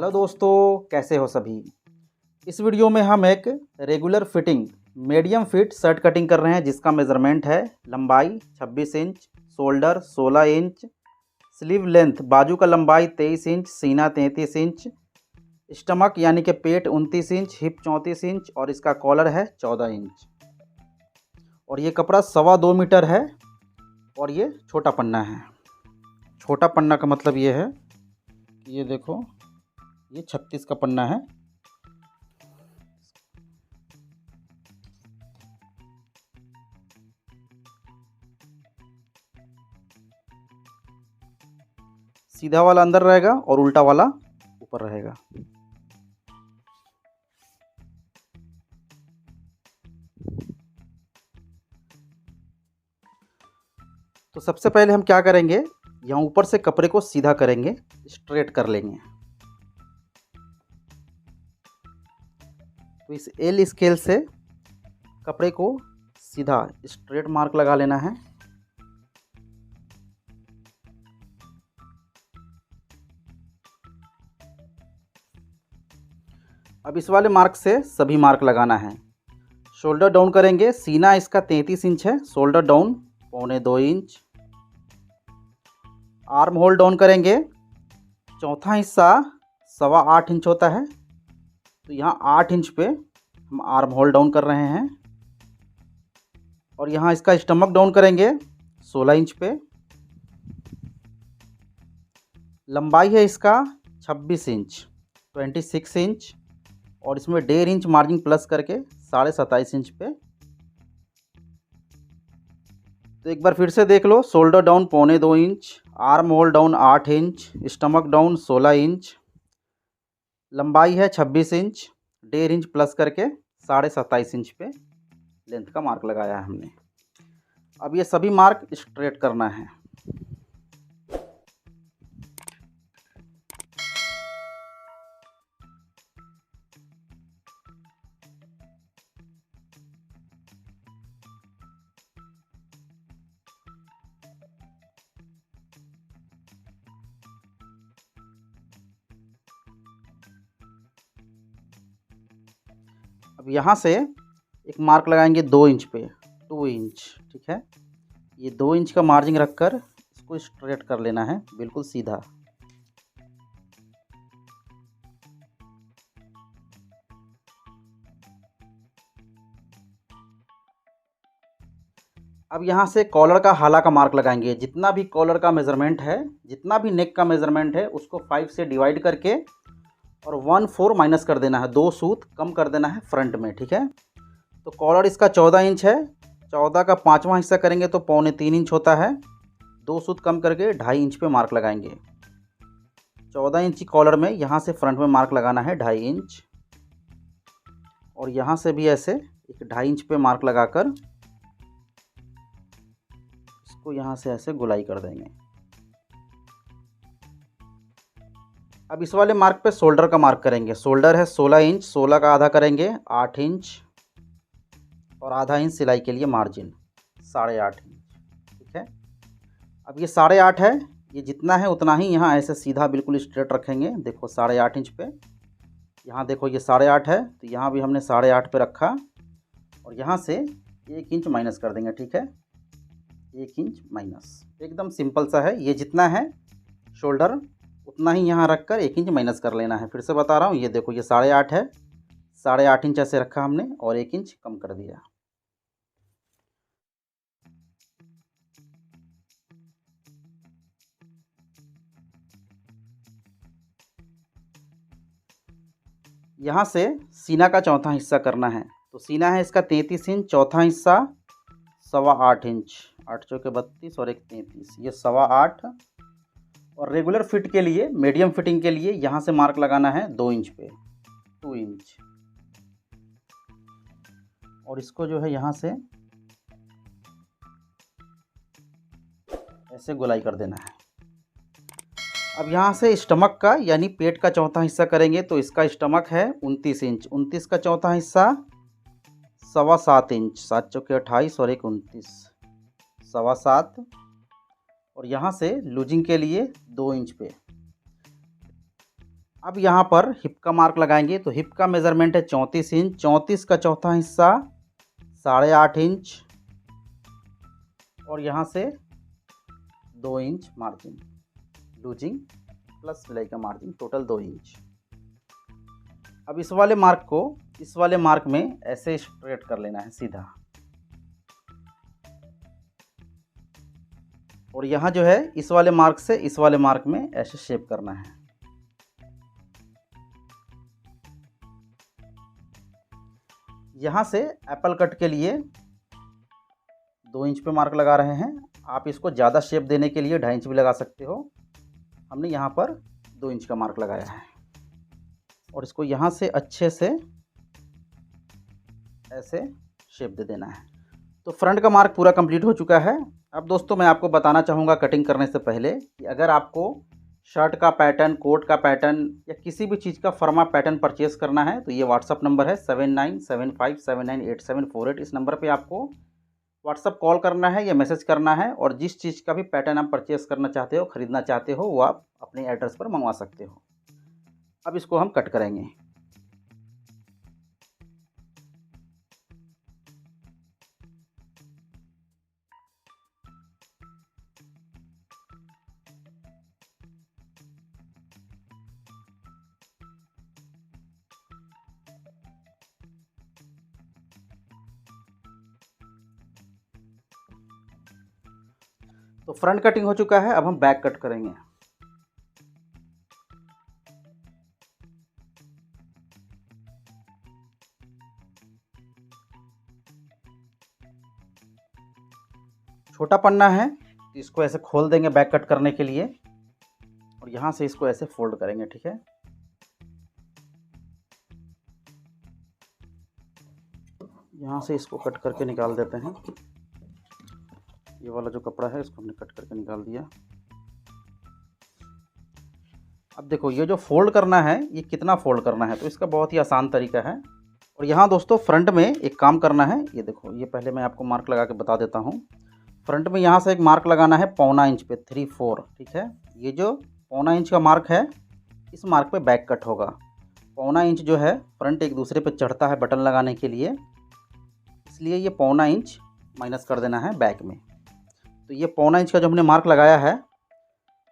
Hello दोस्तों, कैसे हो सभी। इस वीडियो में हम एक regular fitting medium fit shirt cutting कर रहे हैं जिसका मेज़रमेंट है लंबाई 26 inch, shoulder 16 inch, sleeve length बाजू का लंबाई 23 इंच, सीना 33 इंच, स्टमक यानी कि पेट 29 इंच, हिप 34 इंच और इसका कॉलर है 14 इंच। और ये कपड़ा 2.25 मीटर है और ये छोटा पन्ना है। छोटा पन्ना का मतलब ये है कि ये देखो, ये 36 का पन्ना है। सीधा वाला अंदर रहेगा और उल्टा वाला ऊपर रहेगा। तो सबसे पहले हम क्या करेंगे, यहाँ ऊपर से कपड़े को सीधा करेंगे, स्ट्रेट कर लेंगे। तो इस एल स्केल से कपड़े को सीधा स्ट्रेट मार्क लगा लेना है। अब इस वाले मार्क से सभी मार्क लगाना है। शोल्डर डाउन करेंगे, सीना इसका 33 इंच है, shoulder down 1.25 inch. Arm hole down करेंगे, चौथा हिस्सा 8.25 इंच होता है, तो यहाँ 8 इंच पे हम आर्म होल डाउन कर रहे हैं। और यहाँ इसका स्टमक डाउन करेंगे 16 इंच पे। लंबाई है इसका 26 इंच, 26 इंच, और इसमें 1.5 इंच मार्जिन प्लस करके 27.5 इंच पे। तो एक बार फिर से देख लो, shoulder down 1.25 inch, arm hole down 8 inch, stomach down 16 inch, लंबाई है 26 इंच, 1.5 इंच प्लस करके 27.5 इंच पे लेंथ का मार्क लगाया है हमने। अब ये सभी मार्क स्ट्रेट करना है। अब यहाँ से एक मार्क लगाएंगे 2 इंच पे, 2 इंच, ठीक है। ये 2 इंच का मार्जिन रखकर इसको स्ट्रेट कर लेना है, बिल्कुल सीधा। अब यहाँ से कॉलर का हाला का मार्क लगाएंगे। जितना भी कॉलर का मेज़रमेंट है, जितना भी नेक का मेज़रमेंट है, उसको 5 से डिवाइड करके और 1/4 माइनस कर देना है, 2 सूत कम कर देना है फ्रंट में, ठीक है। तो कॉलर इसका 14 इंच है, 14 का 5वां हिस्सा करेंगे तो 3.25 इंच होता है। 2 सूत कम करके 2.5 इंच पे मार्क लगाएंगे। 14 इंची कॉलर में यहाँ से फ्रंट में मार्क लगाना है 2.5 इंच, और यहाँ से भी ऐसे एक 2.5 इंच पे मार्क लगाकर इसको यहाँ से ऐसे गुलाई कर देंगे। अब इस वाले मार्क पे शोल्डर का मार्क करेंगे। शोल्डर है 16 इंच, 16 का आधा करेंगे 8 इंच, और आधा इंच सिलाई के लिए मार्जिन 8.5 इंच, ठीक है। अब ये 8.5 है, ये जितना है उतना ही यहाँ ऐसे सीधा बिल्कुल स्ट्रेट रखेंगे। देखो 8.5 इंच पे, यहाँ देखो ये 8.5 है, तो यहाँ भी हमने 8.5 पे रखा, और यहाँ से 1 इंच माइनस कर देंगे, ठीक है। 1 इंच माइनस, एकदम सिंपल सा है। ये जितना है शोल्डर उतना ही यहाँ रख कर 1 इंच माइनस कर लेना है। फिर से बता रहा हूँ, ये देखो ये 8.5 है, 8.5 इंच ऐसे रखा हमने और 1 इंच कम कर दिया। यहाँ से सीना का चौथा हिस्सा करना है। तो सीना है इसका 33 इंच, चौथा हिस्सा 8.25 इंच, 8 चौके 32 और 1 33, ये 8.25। और रेगुलर फिट के लिए, मीडियम फिटिंग के लिए यहाँ से मार्क लगाना है 2 इंच पे, 2 इंच, और इसको जो है यहाँ से ऐसे गोलाई कर देना है। अब यहाँ से स्टमक का यानी पेट का चौथा हिस्सा करेंगे। तो इसका स्टमक है 29 इंच, 29 का चौथा हिस्सा 7.25 इंच, 7 चौके 28 और 1 29, 7.25। और यहाँ से लूजिंग के लिए 2 इंच पे अब यहाँ पर हिप का मार्क लगाएंगे, तो हिप का मेज़रमेंट है 34 इंच, 34 का चौथा हिस्सा 8.5 इंच और यहाँ से 2 इंच मार्जिन, लूजिंग प्लस सिलाई का मार्जिन टोटल 2 इंच। अब इस वाले मार्क को इस वाले मार्क में ऐसे स्ट्रेट कर लेना है सीधा, और यहाँ जो है इस वाले मार्क से इस वाले मार्क में ऐसे शेप करना है। यहाँ से एप्पल कट के लिए 2 इंच पे मार्क लगा रहे हैं। आप इसको ज़्यादा शेप देने के लिए 2.5 इंच भी लगा सकते हो। हमने यहाँ पर 2 इंच का मार्क लगाया है और इसको यहाँ से अच्छे से ऐसे शेप दे देना है। तो फ्रंट का मार्क पूरा कंप्लीट हो चुका है। अब दोस्तों मैं आपको बताना चाहूँगा कटिंग करने से पहले कि अगर आपको शर्ट का पैटर्न, कोट का पैटर्न या किसी भी चीज़ का फर्मा पैटर्न परचेज़ करना है तो ये व्हाट्सअप नंबर है 7975798748। इस नंबर पे आपको व्हाट्सअप कॉल करना है या मैसेज करना है, और जिस चीज़ का भी पैटर्न आप परचेज़ करना चाहते हो, ख़रीदना चाहते हो, वो आप अपने एड्रेस पर मंगवा सकते हो। अब इसको हम कट करेंगे। तो फ्रंट कटिंग हो चुका है, अब हम बैक कट करेंगे। छोटा पन्ना है तो इसको ऐसे खोल देंगे बैक कट करने के लिए, और यहाँ से इसको ऐसे फोल्ड करेंगे, ठीक है। यहाँ से इसको कट करके निकाल देते हैं। ये वाला जो कपड़ा है इसको हमने कट करके निकाल दिया। अब देखो ये जो फोल्ड करना है, ये कितना फोल्ड करना है, तो इसका बहुत ही आसान तरीका है। और यहाँ दोस्तों फ्रंट में एक काम करना है। ये देखो, ये पहले मैं आपको मार्क लगा के बता देता हूँ। फ्रंट में यहाँ से एक मार्क लगाना है 1.25 इंच पे, 3/4, ठीक है। ये जो 1.25 इंच का मार्क है, इस मार्क पे बैक कट होगा। 1.25 इंच जो है फ्रंट एक दूसरे पे चढ़ता है बटन लगाने के लिए, इसलिए ये 1.25 इंच माइनस कर देना है बैक में। तो ये 1.25 इंच का जो हमने मार्क लगाया है,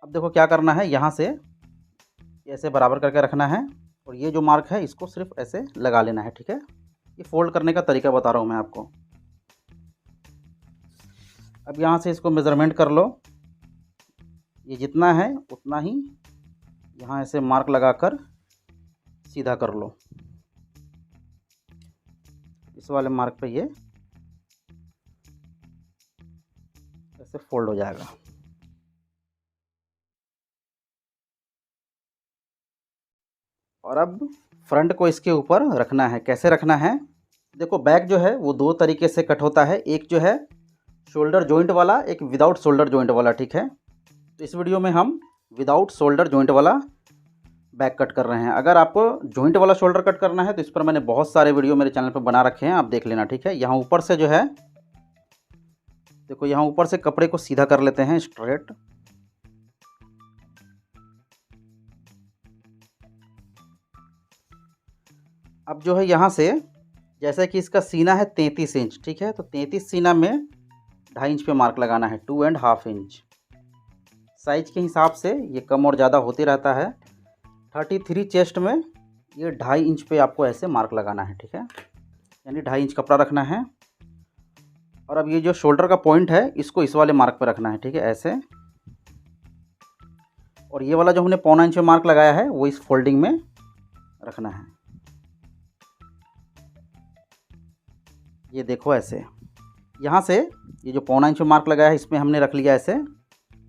अब देखो क्या करना है, यहाँ से ऐसे बराबर करके रखना है, और ये जो मार्क है इसको सिर्फ ऐसे लगा लेना है, ठीक है। ये फोल्ड करने का तरीका बता रहा हूँ मैं आपको। अब यहाँ से इसको मेज़रमेंट कर लो, ये जितना है उतना ही यहाँ ऐसे मार्क लगाकर सीधा कर लो। इस वाले मार्क पे ये ऐसे फोल्ड हो जाएगा। और अब फ्रंट को इसके ऊपर रखना है। कैसे रखना है, देखो बैक जो है वो 2 तरीके से कट होता है। एक जो है शोल्डर जॉइंट वाला, एक विदाउट शोल्डर जॉइंट वाला, ठीक है। तो इस वीडियो में हम विदाउट शोल्डर जॉइंट वाला बैक कट कर रहे हैं। अगर आपको जॉइंट वाला शोल्डर कट करना है तो इस पर मैंने बहुत सारे वीडियो मेरे चैनल पर बना रखे हैं, आप देख लेना, ठीक है। यहाँ ऊपर से जो है देखो, यहाँ ऊपर से कपड़े को सीधा कर लेते हैं स्ट्रेट। अब जो है यहाँ से, जैसे कि इसका सीना है 33 इंच, ठीक है। तो 33 सीना में 2.5 इंच पे मार्क लगाना है, 2.5 इंच। साइज के हिसाब से ये कम और ज़्यादा होते रहता है। 33 चेस्ट में ये 2.5 इंच पे आपको ऐसे मार्क लगाना है, ठीक है। यानी 2.5 इंच कपड़ा रखना है। और अब ये जो शोल्डर का पॉइंट है इसको इस वाले मार्क पे रखना है, ठीक है, ऐसे। और ये वाला जो हमने 1.25 इंच पे मार्क लगाया है वो इस फोल्डिंग में रखना है। ये देखो ऐसे, यहाँ से ये जो 1.25 इंच पे मार्क लगाया है इसमें हमने रख लिया ऐसे,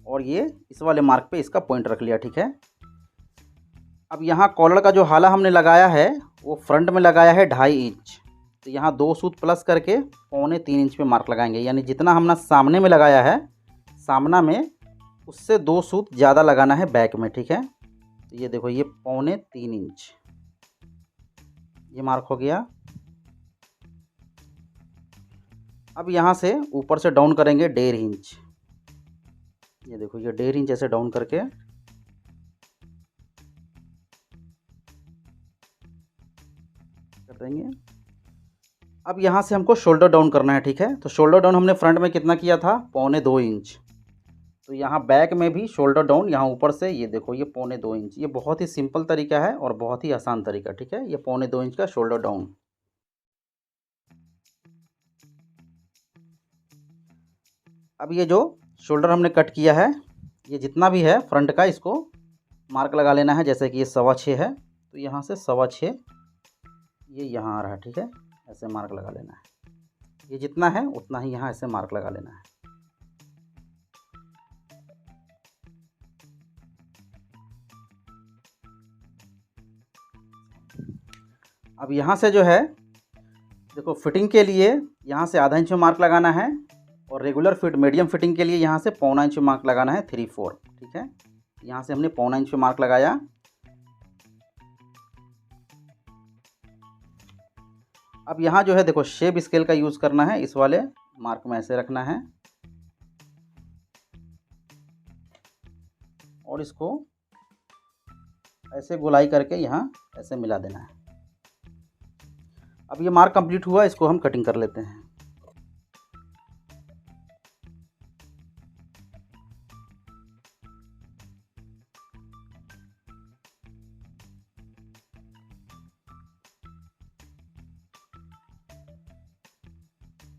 और ये इस वाले मार्क पे इसका पॉइंट रख लिया, ठीक है। अब यहाँ कॉलर का जो हाला हमने लगाया है वो फ्रंट में लगाया है 2.5 इंच। तो यहाँ 2 सूत प्लस करके 2.25-3 इंच पे मार्क लगाएंगे। यानी जितना हमने सामने में लगाया है, सामना में उससे 2 सूत ज़्यादा लगाना है बैक में, ठीक है। तो ये देखो, ये 2.25-3 इंच ये मार्क हो गया। अब यहाँ से ऊपर से डाउन करेंगे 1.5 इंच। ये देखो, ये 1.5 इंच ऐसे डाउन करके देंगे। अब यहाँ से हमको शोल्डर डाउन करना है, ठीक है। तो शोल्डर डाउन हमने फ्रंट में कितना किया था, 2.25 इंच। तो यहाँ बैक में भी शोल्डर डाउन, यहाँ ऊपर से ये देखो ये 2.25 इंच। ये बहुत ही सिंपल तरीका है और बहुत ही आसान तरीका, ठीक है। ये 2.25 इंच का शोल्डर डाउन। अब ये जो शोल्डर हमने कट किया है, ये जितना भी है फ्रंट का, इसको मार्क लगा लेना है। जैसे कि ये 6.25 है, तो यहाँ से 6.25 ये यहाँ आ रहा है, ठीक है। ऐसे मार्क लगा लेना है। ये जितना है उतना ही यहाँ ऐसे मार्क लगा लेना है। अब यहाँ से जो है देखो, फिटिंग के लिए यहाँ से ½ इंच में मार्क लगाना है, और रेगुलर फिट मीडियम फिटिंग के लिए यहाँ से 1.25 इंच में मार्क लगाना है, 3/4, ठीक है। यहाँ से हमने 1.25 इंच में मार्क लगाया। अब यहाँ जो है देखो, शेप स्केल का यूज़ करना है। इस वाले मार्क में ऐसे रखना है और इसको ऐसे गोलाई करके यहाँ ऐसे मिला देना है। अब ये मार्क कंप्लीट हुआ, इसको हम कटिंग कर लेते हैं।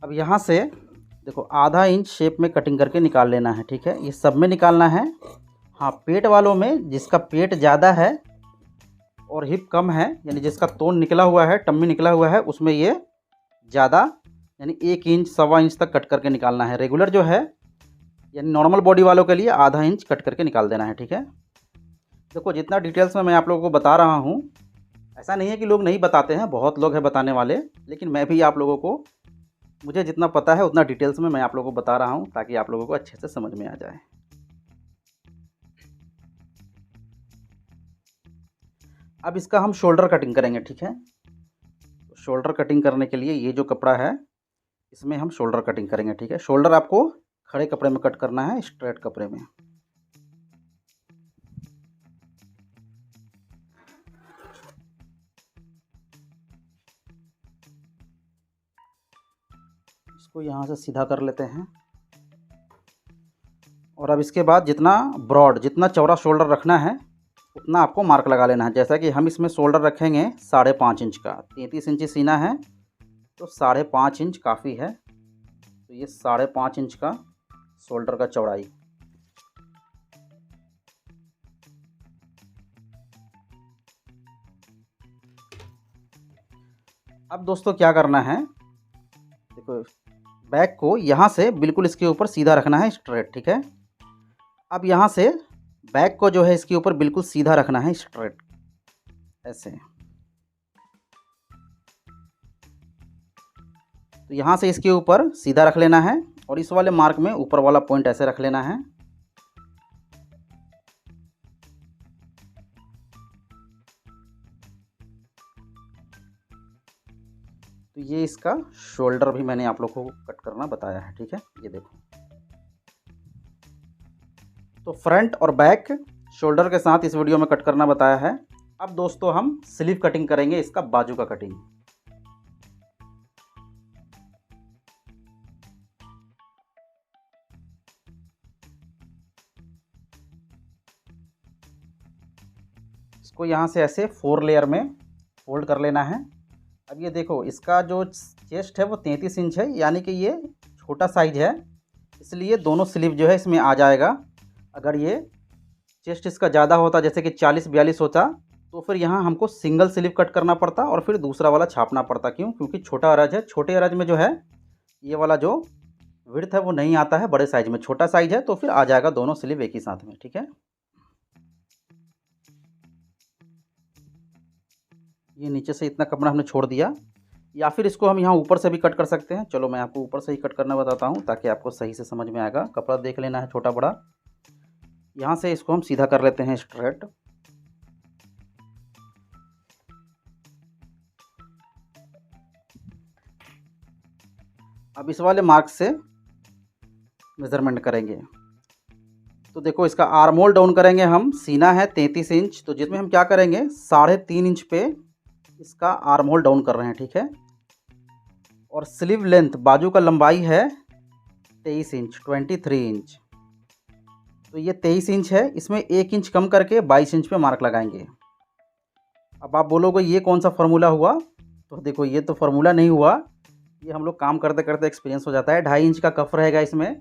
अब यहाँ से देखो, ½ इंच शेप में कटिंग करके निकाल लेना है, ठीक है। ये सब में निकालना है। हाँ, पेट वालों में जिसका पेट ज़्यादा है और हिप कम है, यानी जिसका तोन निकला हुआ है, टम्मी निकला हुआ है, उसमें ये ज़्यादा यानी 1 इंच 1.25 इंच तक कट करके निकालना है। रेगुलर जो है यानी नॉर्मल बॉडी वालों के लिए ½ इंच कट करके निकाल देना है, ठीक है। देखो, जितना डिटेल्स में मैं आप लोगों को बता रहा हूँ, ऐसा नहीं है कि लोग नहीं बताते हैं, बहुत लोग हैं बताने वाले, लेकिन मैं भी आप लोगों को, मुझे जितना पता है उतना डिटेल्स में मैं आप लोगों को बता रहा हूँ, ताकि आप लोगों को अच्छे से समझ में आ जाए। अब इसका हम शोल्डर कटिंग करेंगे, ठीक है। तो शोल्डर कटिंग करने के लिए ये जो कपड़ा है, इसमें हम शोल्डर कटिंग करेंगे, ठीक है। शोल्डर आपको खड़े कपड़े में कट करना है, स्ट्रेट कपड़े में। इसको यहाँ से सीधा कर लेते हैं। और अब इसके बाद जितना ब्रॉड, जितना चौड़ा शोल्डर रखना है, उतना आपको मार्क लगा लेना है। जैसा कि हम इसमें शोल्डर रखेंगे 5.5 इंच का, 33 इंच सीना है, तो 5.5 इंच काफ़ी है। तो ये 5.5 इंच का शोल्डर का चौड़ाई। अब दोस्तों क्या करना है, देखो, बैक को यहाँ से बिल्कुल इसके ऊपर सीधा रखना है, स्ट्रेट, ठीक है। अब यहाँ से बैक को जो है इसके ऊपर बिल्कुल सीधा रखना है, स्ट्रेट, ऐसे। तो यहाँ से इसके ऊपर सीधा रख लेना है और इस वाले मार्क में ऊपर वाला पॉइंट ऐसे रख लेना है। तो ये इसका शोल्डर भी मैंने आप लोगों को कट करना बताया है, ठीक है। ये देखो, तो फ्रंट और बैक शोल्डर के साथ इस वीडियो में कट करना बताया है। अब दोस्तों हम स्लीव कटिंग करेंगे, इसका बाजू का कटिंग। इसको यहाँ से ऐसे 4 लेयर में फोल्ड कर लेना है। अब ये देखो, इसका जो चेस्ट है वो 33 इंच है, यानी कि ये छोटा साइज है, इसलिए दोनों स्लीव जो है इसमें आ जाएगा। अगर ये चेस्ट इसका ज़्यादा होता, जैसे कि 40-42 होता, तो फिर यहाँ हमको सिंगल स्लीव कट करना पड़ता और फिर दूसरा वाला छापना पड़ता। क्यों? क्योंकि छोटा अरज है। छोटे अरज में जो है ये वाला जो विड्थ है वो नहीं आता है, बड़े साइज में। छोटा साइज है तो फिर आ जाएगा दोनों स्लीव एक ही साथ में, ठीक है। ये नीचे से इतना कपड़ा हमने छोड़ दिया, या फिर इसको हम यहाँ ऊपर से भी कट कर सकते हैं। चलो मैं आपको ऊपर से ही कट करना बताता हूँ, ताकि आपको सही से समझ में आएगा। कपड़ा देख लेना है छोटा बड़ा। यहाँ से इसको हम सीधा कर लेते हैं, स्ट्रेट। अब इस वाले मार्क से मेज़रमेंट करेंगे। तो देखो, इसका आर्म होल डाउन करेंगे हम। सीना है 33 इंच, तो जिसमें हम क्या करेंगे, 3.5 इंच पे इसका आर्म होल डाउन कर रहे हैं, ठीक है। और स्लीव लेंथ, बाजू का लंबाई है 23 इंच, 23 इंच। तो ये 23 इंच है, इसमें 1 इंच कम करके 22 इंच पे मार्क लगाएंगे। अब आप बोलोगे ये कौन सा फार्मूला हुआ, तो देखो ये तो फार्मूला नहीं हुआ, ये हम लोग काम करते करते एक्सपीरियंस हो जाता है। 2.5 इंच का कफ रहेगा इसमें,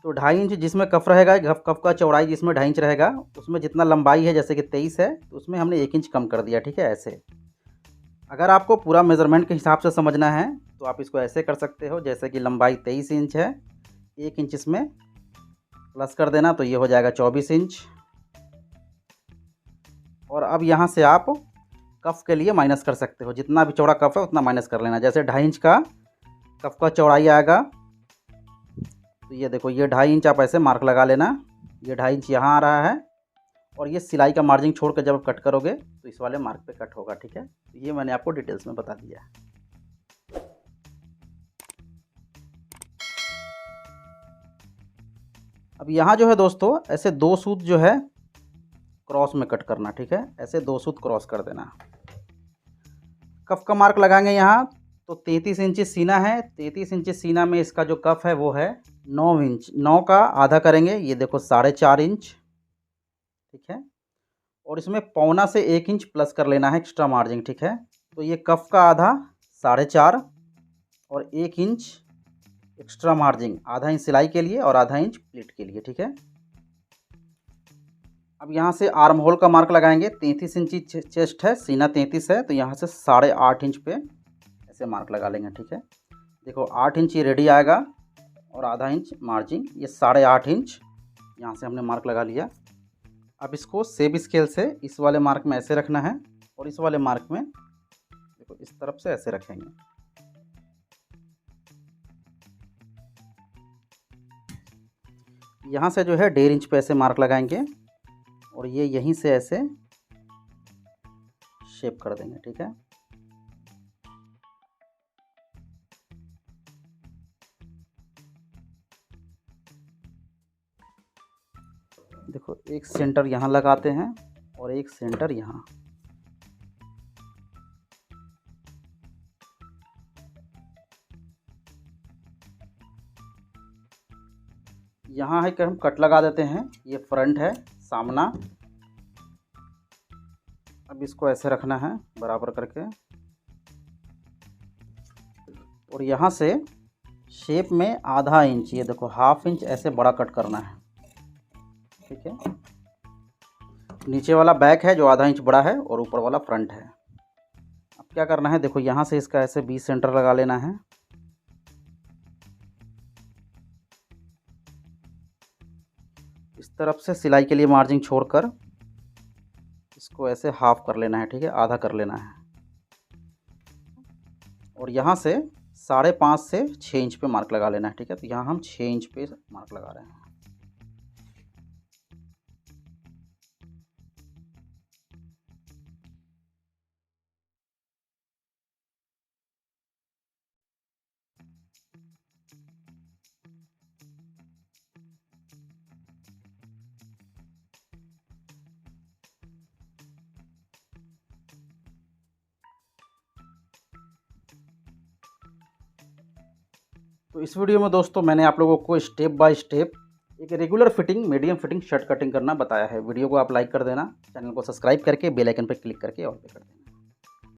तो 2.5 इंच जिसमें कफ रहेगा, कफ का चौड़ाई जिसमें 2.5 इंच रहेगा, उसमें जितना लंबाई है जैसे कि 23 है, तो उसमें हमने 1 इंच कम कर दिया, ठीक है। ऐसे अगर आपको पूरा मेज़रमेंट के हिसाब से समझना है तो आप इसको ऐसे कर सकते हो, जैसे कि लंबाई 23 इंच है, 1 इंच इसमें प्लस कर देना, तो ये हो जाएगा 24 इंच। और अब यहाँ से आप कफ के लिए माइनस कर सकते हो, जितना भी चौड़ा कफ है उतना माइनस कर लेना। जैसे 2.5 इंच का कफ का चौड़ाई आएगा, तो ये देखो ये 2.5 इंच आप ऐसे मार्क लगा लेना, ये 2.5 इंच यहाँ आ रहा है। और ये सिलाई का मार्जिन छोड़ कर जब कट करोगे तो इस वाले मार्क पे कट होगा, ठीक है। तो ये मैंने आपको डिटेल्स में बता दिया है। अब यहाँ जो है दोस्तों, ऐसे 2 सूत जो है क्रॉस में कट करना, ठीक है। ऐसे 2 सूत क्रॉस कर देना। कफ का मार्क लगाएंगे यहाँ, तो 33 इंच सीना है, 33 इंच सीना में इसका जो कफ है वो है 9 इंच। 9 का आधा करेंगे, ये देखो 4.5 इंच, ठीक है। और इसमें पौना से 1 इंच प्लस कर लेना है एक्स्ट्रा मार्जिन, ठीक है। तो ये कफ का आधा 4.5 और 1 इंच एक्स्ट्रा मार्जिन, आधा इंच सिलाई के लिए और आधा इंच प्लीट के लिए, ठीक है। अब यहाँ से आर्म होल का मार्क लगाएंगे। 33 इंची चेस्ट है, सीना 33 है, तो यहाँ से 8.5 इंच पे ऐसे मार्क लगा लेंगे, ठीक है। देखो 8 इंच ये रेडी आएगा और आधा इंच मार्जिन, ये 8.5 इंच यहाँ से हमने मार्क लगा लिया। अब इसको सेब स्केल से इस वाले मार्क में ऐसे रखना है और इस वाले मार्क में देखो इस तरफ से ऐसे रखेंगे। यहाँ से जो है 1.5 इंच पे ऐसे मार्क लगाएंगे और ये यहीं से ऐसे शेप कर देंगे, ठीक है। देखो एक सेंटर यहाँ लगाते हैं और एक सेंटर यहाँ। यहाँ है कि हम कट लगा देते हैं, ये फ्रंट है सामना। अब इसको ऐसे रखना है बराबर करके और यहाँ से शेप में आधा इंच, ये देखो ½ इंच ऐसे बड़ा कट करना है, ठीक है। नीचे वाला बैक है जो आधा इंच बड़ा है और ऊपर वाला फ्रंट है। अब क्या करना है, देखो यहाँ से इसका ऐसे 20 सेंटर लगा लेना है। इस तरफ से सिलाई के लिए मार्जिन छोड़कर इसको ऐसे हाफ कर लेना है, ठीक है, आधा कर लेना है। और यहाँ से 5.5 से 6 इंच पे मार्क लगा लेना है, ठीक है। तो यहाँ हम 6 इंच पे मार्क लगा रहे हैं। तो इस वीडियो में दोस्तों मैंने आप लोगों को स्टेप बाय स्टेप एक regular fitting, medium fitting shirt cutting करना बताया है। वीडियो को आप लाइक कर देना, चैनल को सब्सक्राइब करके बेल आइकन पर क्लिक करके ऑल पे कर देना।